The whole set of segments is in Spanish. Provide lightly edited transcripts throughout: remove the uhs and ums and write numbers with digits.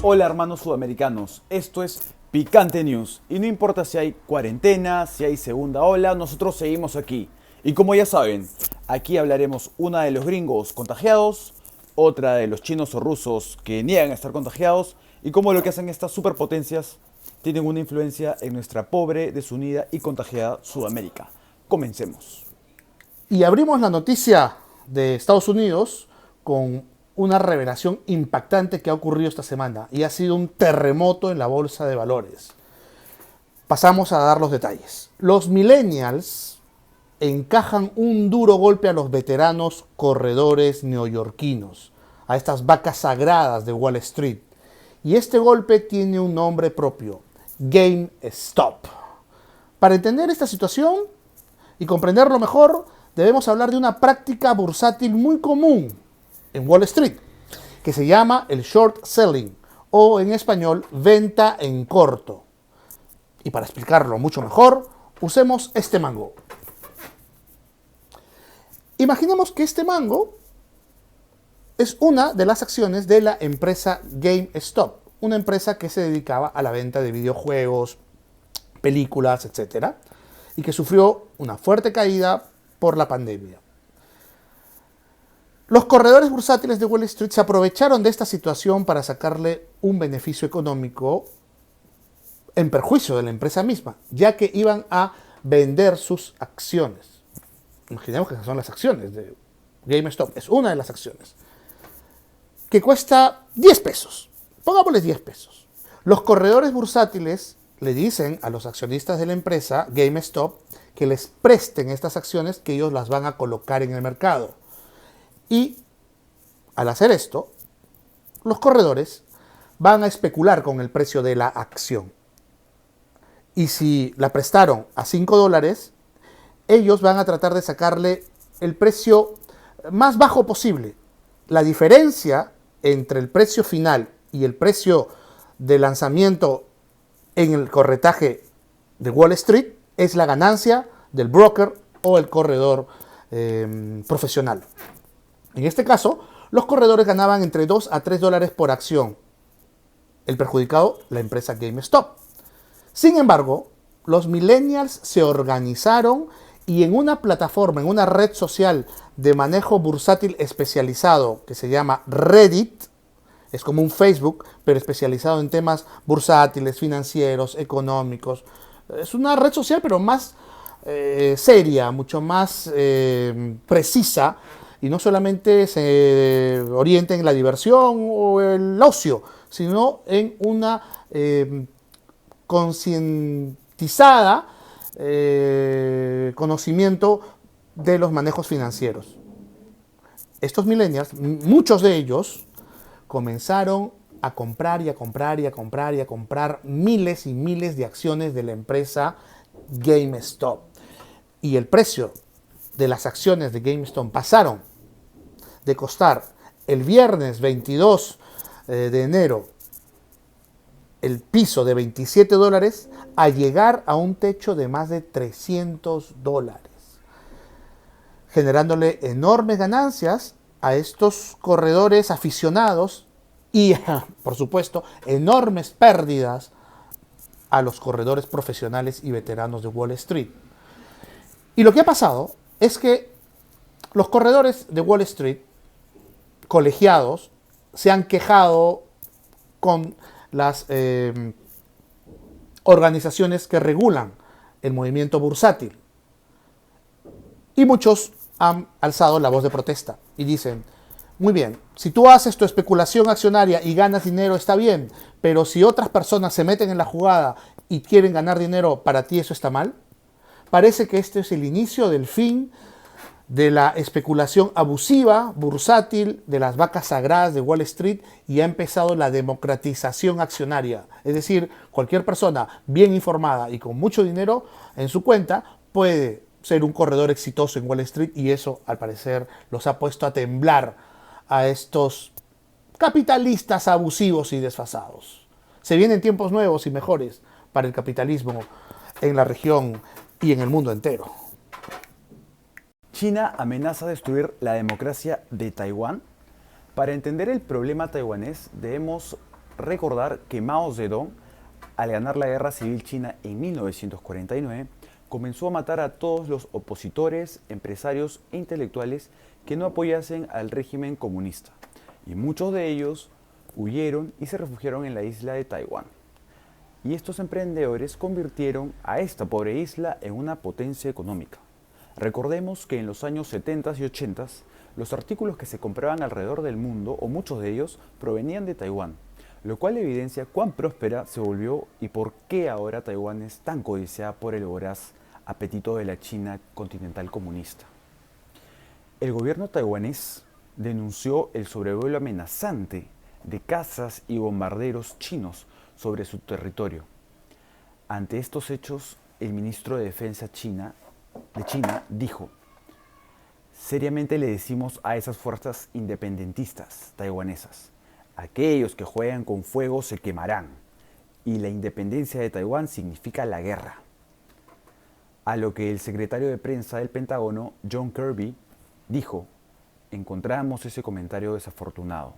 Hola hermanos sudamericanos, esto es Picante News y no importa si hay cuarentena, si hay segunda ola, nosotros seguimos aquí. Y como ya saben, aquí hablaremos una de los gringos contagiados, otra de los chinos o rusos que niegan estar contagiados y cómo lo que hacen estas superpotencias tienen una influencia en nuestra pobre, desunida y contagiada Sudamérica. Comencemos. Y abrimos la noticia de Estados Unidos con una revelación impactante que ha ocurrido esta semana y ha sido un terremoto en la bolsa de valores. Pasamos a dar los detalles. Los millennials encajan un duro golpe a los veteranos corredores neoyorquinos, a estas vacas sagradas de Wall Street. Y este golpe tiene un nombre propio: GameStop. Para entender esta situación y comprenderlo mejor, debemos hablar de una práctica bursátil muy común en Wall Street, que se llama el short selling, o en español, venta en corto. Y para explicarlo mucho mejor, usemos este mango. Imaginemos que este mango es una de las acciones de la empresa GameStop, una empresa que se dedicaba a la venta de videojuegos, películas, etc., y que sufrió una fuerte caída por la pandemia. Los corredores bursátiles de Wall Street se aprovecharon de esta situación para sacarle un beneficio económico en perjuicio de la empresa misma, ya que iban a vender sus acciones. Imaginemos que esas son las acciones de GameStop, es una de las acciones, que cuesta 10 pesos. Pongámosles 10 pesos. Los corredores bursátiles le dicen a los accionistas de la empresa GameStop que les presten estas acciones, que ellos las van a colocar en el mercado. Y al hacer esto, los corredores van a especular con el precio de la acción. Y si la prestaron a $5, ellos van a tratar de sacarle el precio más bajo posible. La diferencia entre el precio final y el precio de lanzamiento en el corretaje de Wall Street es la ganancia del broker o el corredor profesional. En este caso, los corredores ganaban entre $2 a $3 por acción. El perjudicado, la empresa GameStop. Sin embargo, los millennials se organizaron y en una plataforma, en una red social de manejo bursátil especializado que se llama Reddit, es como un Facebook, pero especializado en temas bursátiles, financieros, económicos. Es una red social, pero más seria, mucho más precisa, y no solamente se orienta en la diversión o el ocio, sino en una concientizada conocimiento de los manejos financieros. Estos millennials, muchos de ellos, comenzaron a comprar y a comprar y a comprar y a comprar miles y miles de acciones de la empresa GameStop. Y el precio de las acciones de GameStop pasaron de costar el viernes 22 de enero el piso de $27 a llegar a un techo de más de $300, generándole enormes ganancias a estos corredores aficionados y, por supuesto, enormes pérdidas a los corredores profesionales y veteranos de Wall Street. Y lo que ha pasado es que los corredores de Wall Street, colegiados, se han quejado con las organizaciones que regulan el movimiento bursátil. Y muchos han alzado la voz de protesta y dicen: muy bien, si tú haces tu especulación accionaria y ganas dinero, está bien, pero si otras personas se meten en la jugada y quieren ganar dinero, ¿para ti eso está mal? Parece que este es el inicio del fin de la especulación abusiva, bursátil, de las vacas sagradas de Wall Street, y ha empezado la democratización accionaria. Es decir, cualquier persona bien informada y con mucho dinero en su cuenta puede ser un corredor exitoso en Wall Street, y eso, al parecer, los ha puesto a temblar a estos capitalistas abusivos y desfasados. Se vienen tiempos nuevos y mejores para el capitalismo en la región y en el mundo entero. China amenaza destruir la democracia de Taiwán. Para entender el problema taiwanés debemos recordar que Mao Zedong, al ganar la Guerra Civil China en 1949, comenzó a matar a todos los opositores, empresarios e intelectuales que no apoyasen al régimen comunista, y muchos de ellos huyeron y se refugiaron en la isla de Taiwán. Y estos emprendedores convirtieron a esta pobre isla en una potencia económica. Recordemos que en los años 70 y 80 los artículos que se compraban alrededor del mundo, o muchos de ellos, provenían de Taiwán, lo cual evidencia cuán próspera se volvió y por qué ahora Taiwán es tan codiciada por el voraz apetito de la China continental comunista. El gobierno taiwanés denunció el sobrevuelo amenazante de cazas y bombarderos chinos sobre su territorio. Ante estos hechos, el ministro de Defensa de China dijo: seriamente le decimos a esas fuerzas independentistas taiwanesas, aquellos que juegan con fuego se quemarán, y la independencia de Taiwán significa la guerra. A lo que el secretario de prensa del Pentágono, John Kirby, dijo: encontramos ese comentario desafortunado.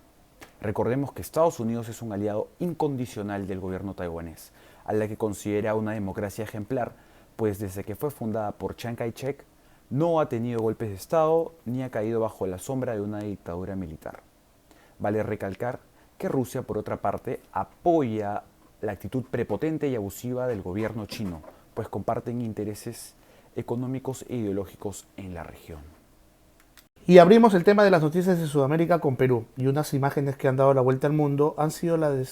Recordemos que Estados Unidos es un aliado incondicional del gobierno taiwanés, a la que considera una democracia ejemplar, pues desde que fue fundada por Chiang Kai-shek, no ha tenido golpes de Estado ni ha caído bajo la sombra de una dictadura militar. Vale recalcar que Rusia, por otra parte, apoya la actitud prepotente y abusiva del gobierno chino, pues comparten intereses económicos e ideológicos en la región. Y abrimos el tema de las noticias de Sudamérica con Perú. Y unas imágenes que han dado la vuelta al mundo han sido las de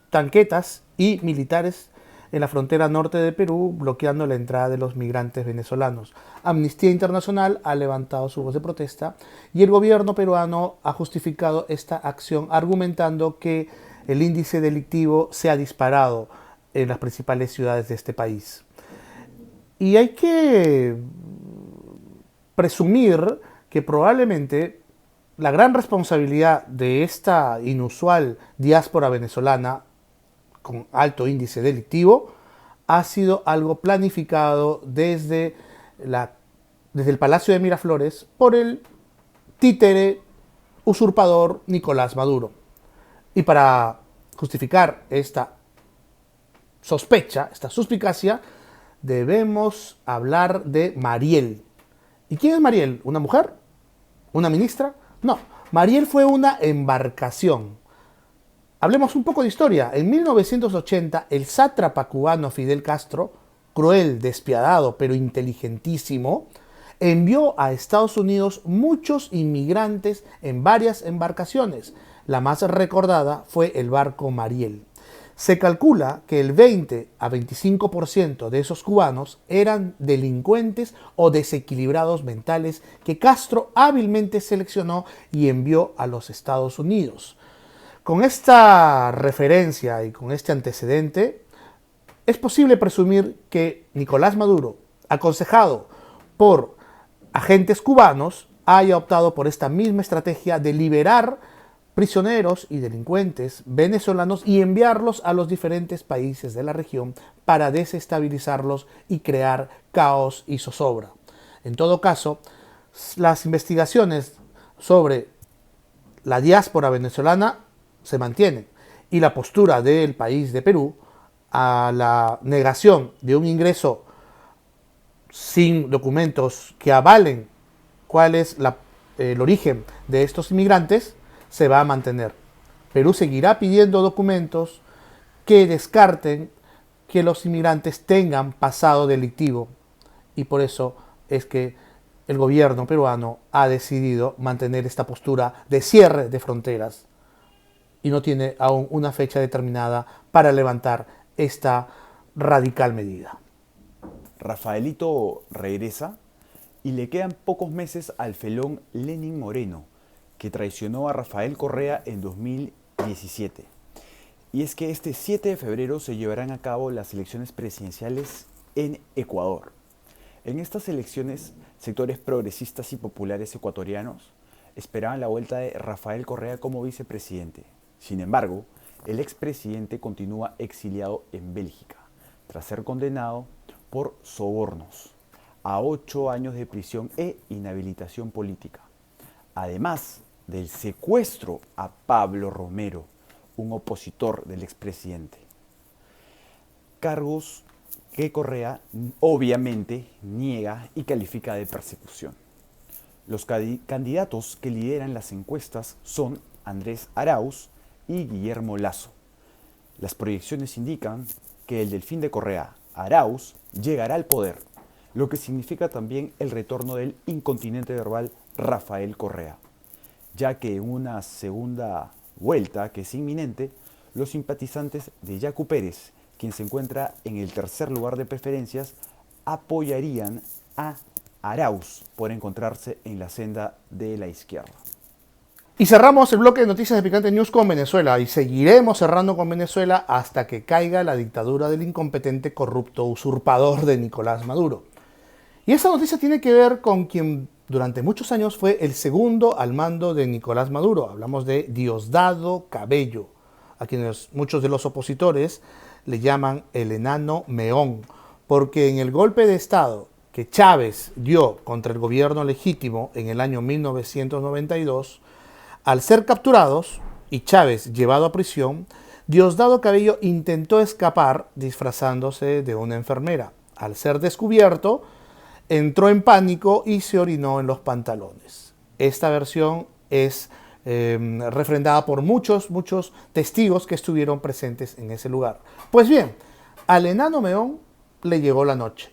tanquetas y militares en la frontera norte de Perú, bloqueando la entrada de los migrantes venezolanos. Amnistía Internacional ha levantado su voz de protesta y el gobierno peruano ha justificado esta acción argumentando que el índice delictivo se ha disparado en las principales ciudades de este país. Y hay que presumir que probablemente la gran responsabilidad de esta inusual diáspora venezolana con alto índice delictivo ha sido algo planificado desde el Palacio de Miraflores por el títere usurpador Nicolás Maduro. Y para justificar esta sospecha, esta suspicacia, debemos hablar de Mariel. ¿Y quién es Mariel? ¿Una mujer? ¿Una ministra? No, Mariel fue una embarcación. Hablemos un poco de historia. En 1980, el sátrapa cubano Fidel Castro, cruel, despiadado, pero inteligentísimo, envió a Estados Unidos muchos inmigrantes en varias embarcaciones. La más recordada fue el barco Mariel. Se calcula que el 20 a 25% de esos cubanos eran delincuentes o desequilibrados mentales que Castro hábilmente seleccionó y envió a los Estados Unidos. Con esta referencia y con este antecedente, es posible presumir que Nicolás Maduro, aconsejado por agentes cubanos, haya optado por esta misma estrategia de liberar prisioneros y delincuentes venezolanos y enviarlos a los diferentes países de la región para desestabilizarlos y crear caos y zozobra. En todo caso, las investigaciones sobre la diáspora venezolana se mantienen y la postura del país de Perú a la negación de un ingreso sin documentos que avalen cuál es el origen de estos inmigrantes se va a mantener. Perú seguirá pidiendo documentos que descarten que los inmigrantes tengan pasado delictivo y por eso es que el gobierno peruano ha decidido mantener esta postura de cierre de fronteras y no tiene aún una fecha determinada para levantar esta radical medida. Rafaelito regresa y le quedan pocos meses al felón Lenín Moreno, que traicionó a Rafael Correa en 2017. Y es que este 7 de febrero se llevarán a cabo las elecciones presidenciales en Ecuador. En estas elecciones, sectores progresistas y populares ecuatorianos esperaban la vuelta de Rafael Correa como vicepresidente. Sin embargo, el expresidente continúa exiliado en Bélgica, tras ser condenado por sobornos a 8 años de prisión e inhabilitación política, además del secuestro a Pablo Romero, un opositor del expresidente. Cargos que Correa obviamente niega y califica de persecución. Los candidatos que lideran las encuestas son Andrés Arauz y Guillermo Lasso. Las proyecciones indican que el delfín de Correa, Arauz, llegará al poder, lo que significa también el retorno del incontinente verbal Rafael Correa, ya que en una segunda vuelta que es inminente, los simpatizantes de Yacu Pérez, quien se encuentra en el tercer lugar de preferencias, apoyarían a Arauz por encontrarse en la senda de la izquierda. Y cerramos el bloque de noticias de Picante News con Venezuela y seguiremos cerrando con Venezuela hasta que caiga la dictadura del incompetente, corrupto, usurpador de Nicolás Maduro. Y esta noticia tiene que ver con quien durante muchos años fue el segundo al mando de Nicolás Maduro. Hablamos de Diosdado Cabello, a quienes muchos de los opositores le llaman el enano meón, porque en el golpe de Estado que Chávez dio contra el gobierno legítimo en el año 1992, al ser capturados y Chávez llevado a prisión, Diosdado Cabello intentó escapar disfrazándose de una enfermera. Al ser descubierto, entró en pánico y se orinó en los pantalones. Esta versión es refrendada por muchos testigos que estuvieron presentes en ese lugar. Pues bien, al enano meón le llegó la noche,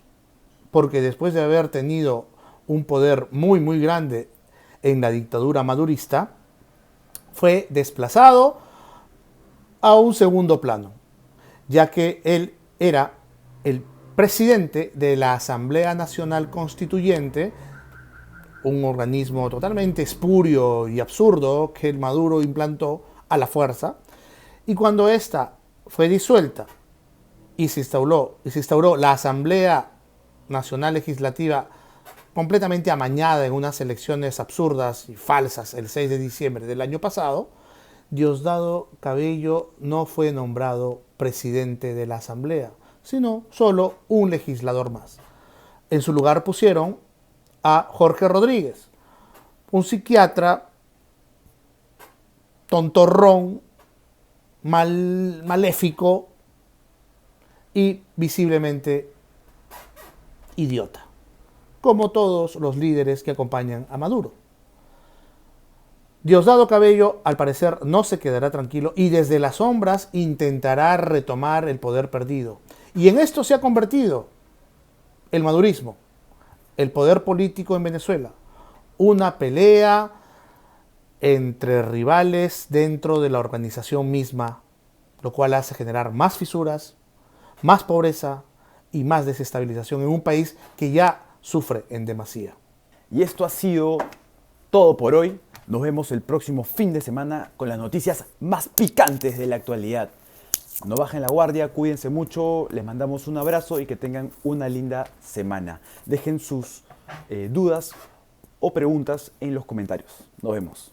porque después de haber tenido un poder muy grande en la dictadura madurista, fue desplazado a un segundo plano, ya que él era el presidente de la Asamblea Nacional Constituyente, un organismo totalmente espurio y absurdo que el Maduro implantó a la fuerza, y cuando ésta fue disuelta y se instauró la Asamblea Nacional Legislativa completamente amañada en unas elecciones absurdas y falsas el 6 de diciembre del año pasado, Diosdado Cabello no fue nombrado presidente de la Asamblea, sino solo un legislador más. En su lugar pusieron a Jorge Rodríguez, un psiquiatra tontorrón, maléfico y visiblemente idiota, como todos los líderes que acompañan a Maduro. Diosdado Cabello, al parecer, no se quedará tranquilo y desde las sombras intentará retomar el poder perdido. Y en esto se ha convertido el madurismo, el poder político en Venezuela, una pelea entre rivales dentro de la organización misma, lo cual hace generar más fisuras, más pobreza y más desestabilización en un país que ya sufre en demasía. Y esto ha sido todo por hoy. Nos vemos el próximo fin de semana con las noticias más picantes de la actualidad. No bajen la guardia, cuídense mucho, les mandamos un abrazo y que tengan una linda semana. Dejen sus dudas o preguntas en los comentarios. Nos vemos.